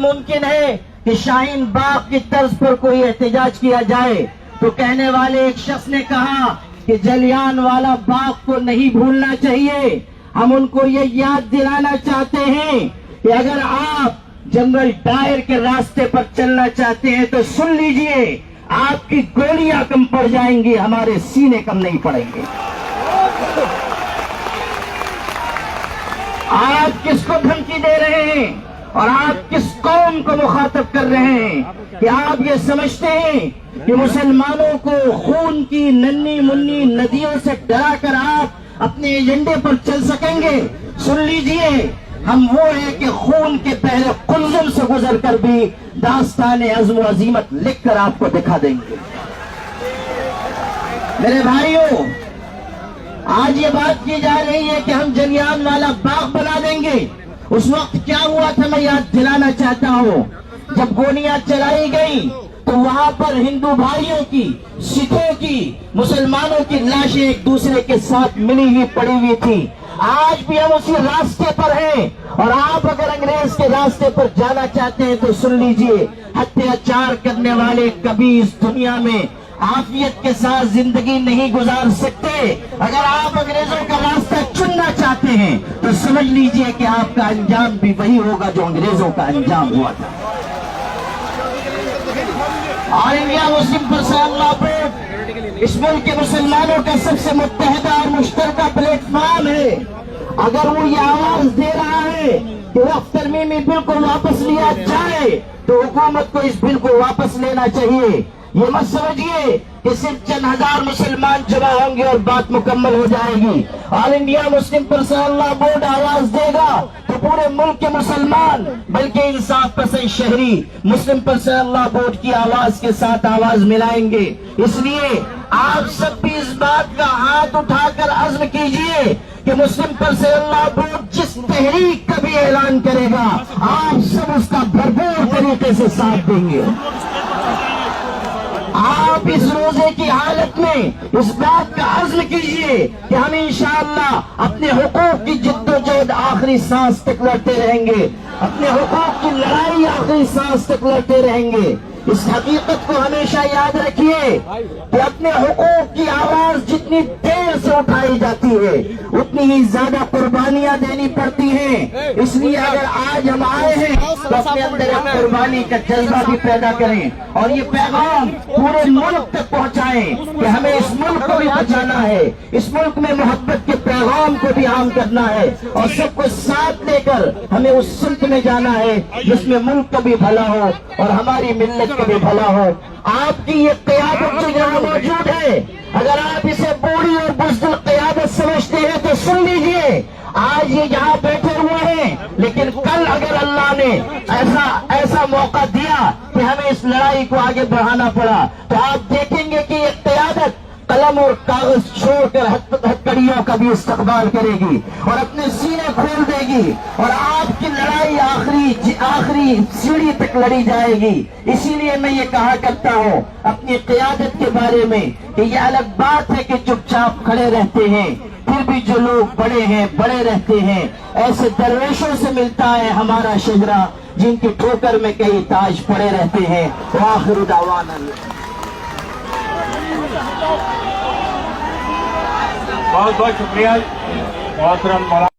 ممکن ہے کہ شاہین باغ کی طرز پر کوئی احتجاج کیا جائے تو کہنے والے ایک شخص نے کہا کہ جلیان والا باغ کو نہیں بھولنا چاہیے. ہم ان کو یہ یاد دلانا چاہتے ہیں کہ اگر آپ جنرل ڈائر کے راستے پر چلنا چاہتے ہیں تو سن لیجئے، آپ کی گولیاں کم پڑ جائیں گی، ہمارے سینے کم نہیں پڑیں گے. آپ کس کو دھمکی دے رہے ہیں اور آپ کس قوم کو مخاطب کر رہے ہیں کہ آپ یہ سمجھتے ہیں کہ مسلمانوں کو خون کی ننھی منی ندیوں سے ڈرا کر آپ اپنے ایجنڈے پر چل سکیں گے؟ سن لیجئے، ہم وہ ہیں کہ خون کے پہلے قلزم سے گزر کر بھی داستان عزم و عزیمت لکھ کر آپ کو دکھا دیں گے. میرے بھائیوں، آج یہ بات کی جا رہی ہے کہ ہم جلیان والا باغ بنا دیں گے. اس وقت کیا ہوا تھا میں یاد دلانا چاہتا ہوں. جب گولیاں چلائی گئی تو وہاں پر ہندو بھائیوں کی، سکھوں کی، مسلمانوں کی لاشیں ایک دوسرے کے ساتھ ملی ہوئی پڑی ہوئی تھی. آج بھی ہم اسی راستے پر ہیں، اور آپ اگر انگریز کے راستے پر جانا چاہتے ہیں تو سن لیجئے، اتیاچار کرنے والے کبھی اس دنیا میں عافیت کے ساتھ زندگی نہیں گزار سکتے. اگر آپ انگریزوں کا راستہ چننا چاہتے ہیں تو سمجھ لیجئے کہ آپ کا انجام بھی وہی ہوگا جو انگریزوں کا انجام ہوا تھا. آل انڈیا مسلم پرسنل اللہ بورڈ اس ملک کے مسلمانوں کا سب سے متحدہ اور مشترکہ پلیٹ فارم ہے. اگر وہ یہ آواز دے رہا ہے کہ وقت ترمیمی بل کو واپس لیا جائے تو حکومت کو اس بل کو واپس لینا چاہیے. یہ مت سمجھیے کہ صرف چند ہزار مسلمان جمع ہوں گے اور بات مکمل ہو جائے گی. آل انڈیا مسلم پرسنل اللہ بورڈ آواز دے گا تو پورے ملک کے مسلمان بلکہ انصاف پسند شہری مسلم پرسنل اللہ بورڈ کی آواز کے ساتھ آواز ملائیں گے. اس لیے آپ سب بھی اس بات کا ہاتھ اٹھا کر عزم کیجئے کہ مسلم پرسنل اللہ بورڈ جس تحریک کا بھی اعلان کرے گا آپ سب اس کا بھرپور طریقے سے ساتھ دیں گے. آپ اس روزے کی حالت میں اس بات کا عزم کیجئے کہ ہم انشاءاللہ اپنے حقوق کی جد و جہد آخری سانس تک لڑتے رہیں گے، اپنے حقوق کی لڑائی آخری سانس تک لڑتے رہیں گے. اس حقیقت کو ہمیشہ یاد رکھیے کہ اپنے حقوق کی آواز جتنی دیر سے اٹھائی جاتی ہے اتنی ہی زیادہ قربانیاں دینی پڑتی ہیں. اس لیے اگر آج ہم آئے ہیں تو اپنے اندر ایک قربانی کا جذبہ بھی پیدا کریں اور یہ پیغام پورے ملک تک پہنچائیں کہ ہمیں اس ملک کو بھی بچانا ہے، اس ملک میں محبت کے پیغام کو بھی عام کرنا ہے اور سب کو ساتھ لے کر ہمیں اس سمت میں جانا ہے جس میں ملک کا بھی بھلا ہو اور ہماری ملت کا بھی بھلا ہو. آپ کی یہ قیادت جو یہاں موجود ہے، اگر آپ اسے بوڑھی اور بزدل قیادت سمجھتے ہیں تو سن لیجئے، آج یہ یہاں بیٹھے ہوئے ہیں لیکن کل اگر اللہ نے ایسا موقع دیا کہ ہمیں اس لڑائی کو آگے بڑھانا پڑا تو آپ دیکھیں گے کہ یہ قیادت قلم اور کاغذ چھوڑ کر ہتھکڑیوں کا بھی استقبال کرے گی اور اپنے سینے کھول دے گی اور آپ کی لڑائی آخری سیڑھی تک لڑی جائے گی. اسی لیے میں یہ کہا کرتا ہوں اپنی قیادت کے بارے میں کہ یہ الگ بات ہے کہ چپ چاپ کھڑے رہتے ہیں، پھر بھی جو لوگ بڑے رہتے ہیں، ایسے درویشوں سے ملتا ہے ہمارا شجرہ جن کی ٹھوکر میں کئی تاج پڑے رہتے ہیں. وآخر دعوانا بہت بہت شکریہ محترم مولانا.